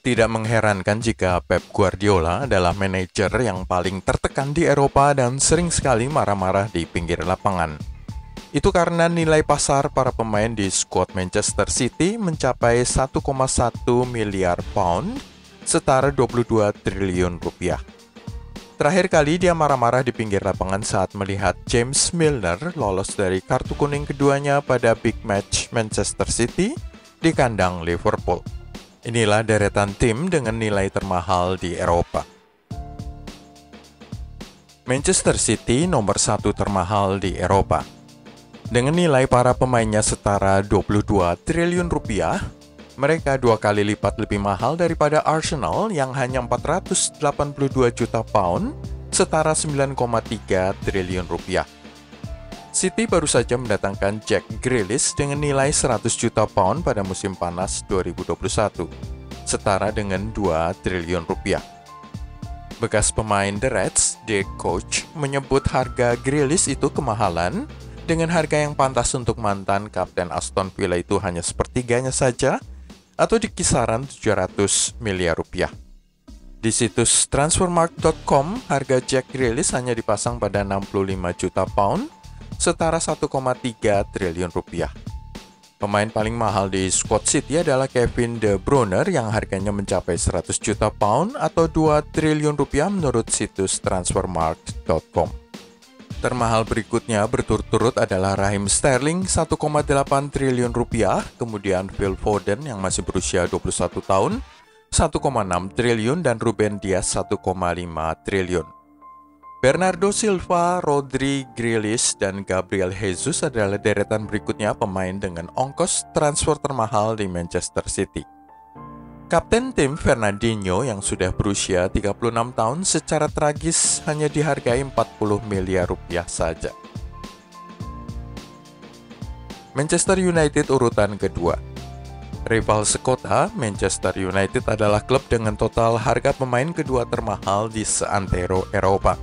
Tidak mengherankan jika Pep Guardiola adalah manajer yang paling tertekan di Eropa dan sering sekali marah-marah di pinggir lapangan. Itu karena nilai pasar para pemain di skuad Manchester City mencapai 1,1 miliar pound, setara 22 triliun rupiah. Terakhir kali dia marah-marah di pinggir lapangan saat melihat James Milner lolos dari kartu kuning keduanya pada big match Manchester City di kandang Liverpool. Inilah deretan tim dengan nilai termahal di Eropa. Manchester City nomor 1 termahal di Eropa. Dengan nilai para pemainnya setara 22 triliun rupiah, mereka 2 kali lipat lebih mahal daripada Arsenal yang hanya 482 juta pound, setara 9,3 triliun rupiah. City baru saja mendatangkan Jack Grealish dengan nilai 100 juta pound pada musim panas 2021, setara dengan 2 triliun rupiah. Bekas pemain The Reds, Dick Koch, menyebut harga Grealish itu kemahalan, dengan harga yang pantas untuk mantan kapten Aston Villa itu hanya sepertiganya saja, atau di kisaran 700 miliar rupiah. Di situs transfermarkt.com, harga Jack Grealish hanya dipasang pada 65 juta pound, setara 1,3 triliun rupiah. Pemain paling mahal di skuad City adalah Kevin De Bruyne yang harganya mencapai 100 juta pound atau 2 triliun rupiah menurut situs transfermarkt.com. Termahal berikutnya berturut-turut adalah Raheem Sterling 1,8 triliun rupiah, kemudian Phil Foden yang masih berusia 21 tahun 1,6 triliun dan Ruben Dias 1,5 triliun. Bernardo Silva, Rodri, Grealish, dan Gabriel Jesus adalah deretan berikutnya pemain dengan ongkos transfer termahal di Manchester City. Kapten tim Fernandinho yang sudah berusia 36 tahun secara tragis hanya dihargai 40 miliar rupiah saja. Manchester United urutan kedua. Rival sekota, Manchester United adalah klub dengan total harga pemain kedua termahal di seantero Eropa.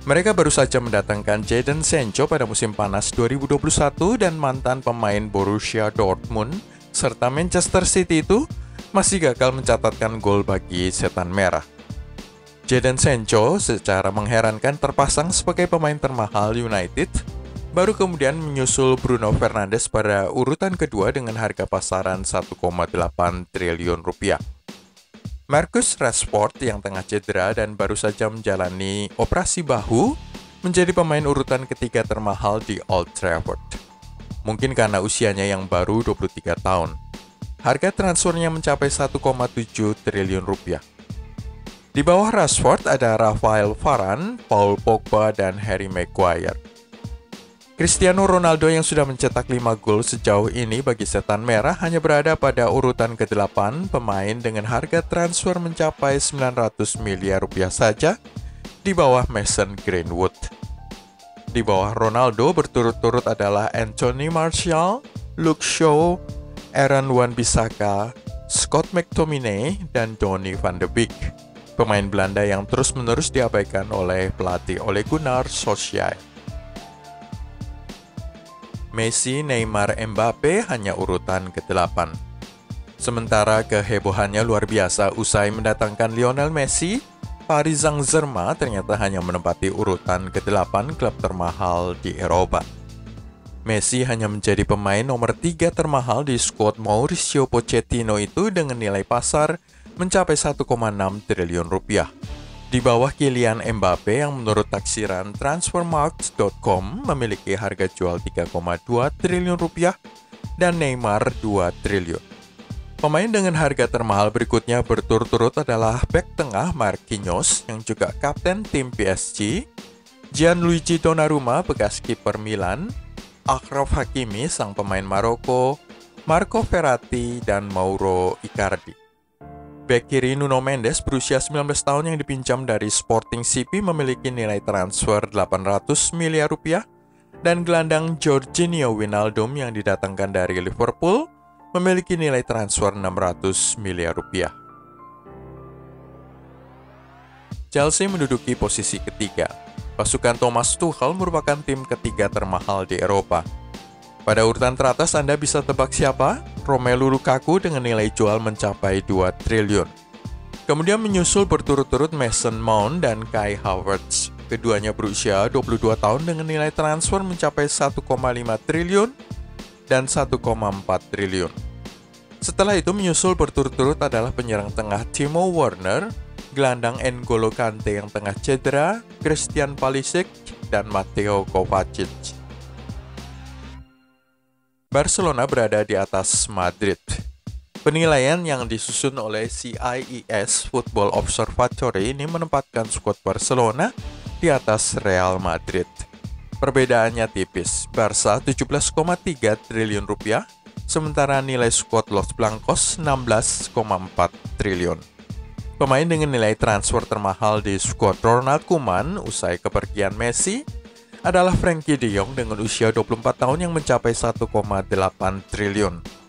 Mereka baru saja mendatangkan Jadon Sancho pada musim panas 2021 dan mantan pemain Borussia Dortmund serta Manchester City itu masih gagal mencatatkan gol bagi Setan Merah. Jadon Sancho secara mengherankan terpasang sebagai pemain termahal United, baru kemudian menyusul Bruno Fernandes pada urutan kedua dengan harga pasaran 1,8 triliun rupiah. Marcus Rashford yang tengah cedera dan baru saja menjalani operasi bahu menjadi pemain urutan ketiga termahal di Old Trafford. Mungkin karena usianya yang baru 23 tahun. Harga transfernya mencapai 1,7 triliun rupiah. Di bawah Rashford ada Rafael Varane, Paul Pogba, dan Harry Maguire. Cristiano Ronaldo yang sudah mencetak 5 gol sejauh ini bagi Setan Merah hanya berada pada urutan ke-8 pemain dengan harga transfer mencapai 900 miliar rupiah saja di bawah Mason Greenwood. Di bawah Ronaldo berturut-turut adalah Anthony Martial, Luke Shaw, Aaron Wan-Bissaka, Scott McTominay, dan Donny van de Beek, pemain Belanda yang terus-menerus diabaikan oleh pelatih Ole Gunnar Solskjaer. Messi, Neymar, Mbappe hanya urutan ke-8. Sementara kehebohannya luar biasa usai mendatangkan Lionel Messi, Paris Saint-Germain ternyata hanya menempati urutan ke-8 klub termahal di Eropa. Messi hanya menjadi pemain nomor 3 termahal di skuad Mauricio Pochettino itu dengan nilai pasar mencapai 1,6 triliun rupiah. Di bawah Kylian Mbappe yang menurut taksiran transfermarkt.com memiliki harga jual 3,2 triliun rupiah dan Neymar 2 triliun. Pemain dengan harga termahal berikutnya berturut-turut adalah bek tengah Marquinhos yang juga kapten tim PSG, Gianluigi Donnarumma bekas kiper Milan, Achraf Hakimi sang pemain Maroko, Marco Verratti, dan Mauro Icardi. Bek kiri Nuno Mendes berusia 19 tahun yang dipinjam dari Sporting CP memiliki nilai transfer 800 miliar rupiah dan gelandang Jorginho Wijnaldum yang didatangkan dari Liverpool memiliki nilai transfer 600 miliar rupiah. Chelsea menduduki posisi ketiga. Pasukan Thomas Tuchel merupakan tim ketiga termahal di Eropa. Pada urutan teratas Anda bisa tebak siapa? Romelu Lukaku dengan nilai jual mencapai 2 triliun. Kemudian menyusul berturut-turut Mason Mount dan Kai Havertz. Keduanya berusia 22 tahun dengan nilai transfer mencapai 1,5 triliun dan 1,4 triliun. Setelah itu menyusul berturut-turut adalah penyerang tengah Timo Werner, gelandang N'Golo Kante yang tengah cedera, Christian Pulisic, dan Mateo Kovacic. Barcelona berada di atas Madrid. Penilaian yang disusun oleh CIES Football Observatory ini menempatkan skuad Barcelona di atas Real Madrid. Perbedaannya tipis, Barca 17,3 triliun rupiah, sementara nilai skuad Los Blancos 16,4 triliun. Pemain dengan nilai transfer termahal di skuad Ronald Koeman usai kepergian Messi adalah Frenkie de Jong dengan usia 24 tahun yang mencapai 1,8 triliun.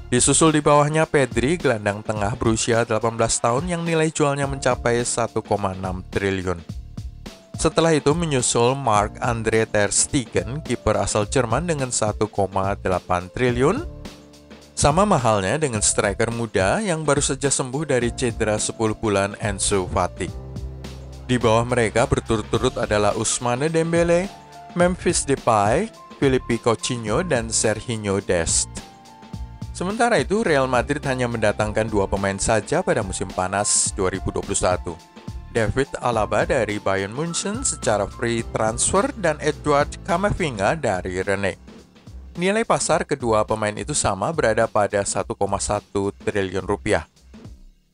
Disusul di bawahnya Pedri, gelandang tengah berusia 18 tahun yang nilai jualnya mencapai 1,6 triliun. Setelah itu menyusul Marc-Andre ter Stegen, kiper asal Jerman dengan 1,8 triliun. Sama mahalnya dengan striker muda yang baru saja sembuh dari cedera 10 bulan Ansu Fati. Di bawah mereka berturut-turut adalah Ousmane Dembele, Memphis Depay, Philippe Coutinho, dan Serginho Dest. Sementara itu, Real Madrid hanya mendatangkan 2 pemain saja pada musim panas 2021. David Alaba dari Bayern Munchen secara free transfer dan Edouard Camavinga dari Rennes. Nilai pasar kedua pemain itu sama, berada pada 1,1 triliun rupiah.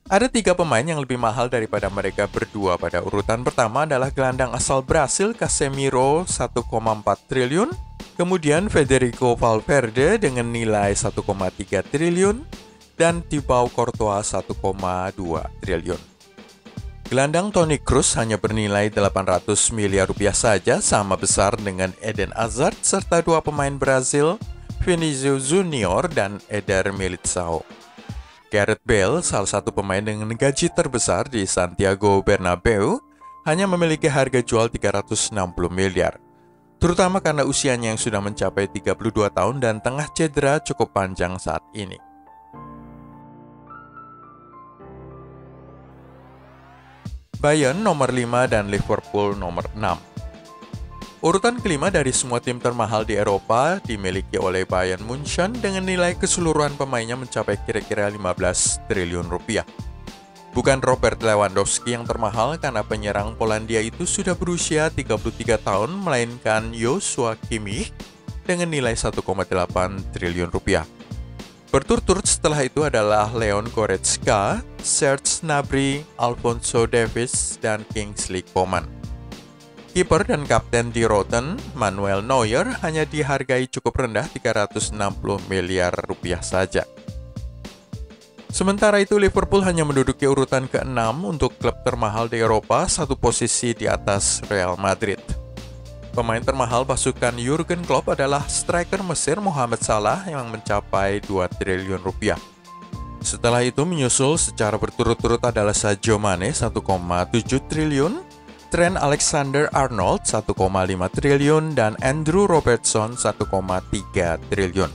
Ada 3 pemain yang lebih mahal daripada mereka berdua. Pada urutan pertama adalah gelandang asal Brasil Casemiro 1,4 triliun, kemudian Federico Valverde dengan nilai 1,3 triliun, dan Thibaut Courtois 1,2 triliun. Gelandang Toni Kroos hanya bernilai 800 miliar rupiah saja, sama besar dengan Eden Hazard serta 2 pemain Brazil, Vinicius Junior dan Eder Militão. Gareth Bale, salah satu pemain dengan gaji terbesar di Santiago Bernabeu, hanya memiliki harga jual 360 miliar. Terutama karena usianya yang sudah mencapai 32 tahun dan tengah cedera cukup panjang saat ini. Bayern nomor 5 dan Liverpool nomor 6. Urutan kelima dari semua tim termahal di Eropa dimiliki oleh Bayern Munchen dengan nilai keseluruhan pemainnya mencapai kira-kira 15 triliun rupiah. Bukan Robert Lewandowski yang termahal karena penyerang Polandia itu sudah berusia 33 tahun, melainkan Joshua Kimmich dengan nilai 1,8 triliun rupiah. Berturut-turut setelah itu adalah Leon Goretzka, Serge Gnabry, Alphonso Davies, dan Kingsley Coman. Kiper dan kapten di Rotten, Manuel Neuer, hanya dihargai cukup rendah 360 miliar rupiah saja. Sementara itu Liverpool hanya menduduki urutan ke-6 untuk klub termahal di Eropa, 1 posisi di atas Real Madrid. Pemain termahal pasukan Jurgen Klopp adalah striker Mesir Mohamed Salah yang mencapai 2 triliun rupiah. Setelah itu menyusul secara berturut-turut adalah Sadio Mane 1,7 triliun, Trent Alexander-Arnold 1,5 triliun, dan Andrew Robertson 1,3 triliun.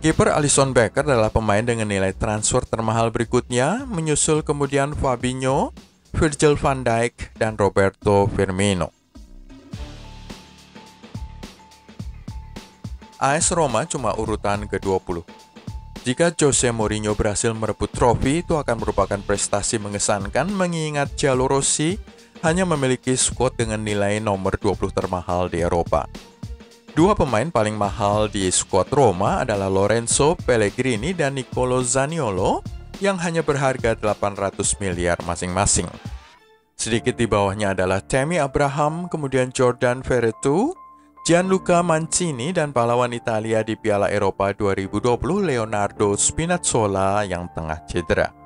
Kiper Alisson Becker adalah pemain dengan nilai transfer termahal berikutnya, menyusul kemudian Fabinho, Virgil van Dijk, dan Roberto Firmino. AS Roma cuma urutan ke-20. Jika Jose Mourinho berhasil merebut trofi, itu akan merupakan prestasi mengesankan mengingat Giallo Rossi hanya memiliki skuad dengan nilai nomor 20 termahal di Eropa. 2 pemain paling mahal di skuad Roma adalah Lorenzo Pellegrini dan Nicolo Zaniolo yang hanya berharga 800 miliar masing-masing. Sedikit di bawahnya adalah Tammy Abraham, kemudian Jordan Verretou, Gianluca Mancini, dan pahlawan Italia di Piala Eropa 2020 Leonardo Spinazzola yang tengah cedera.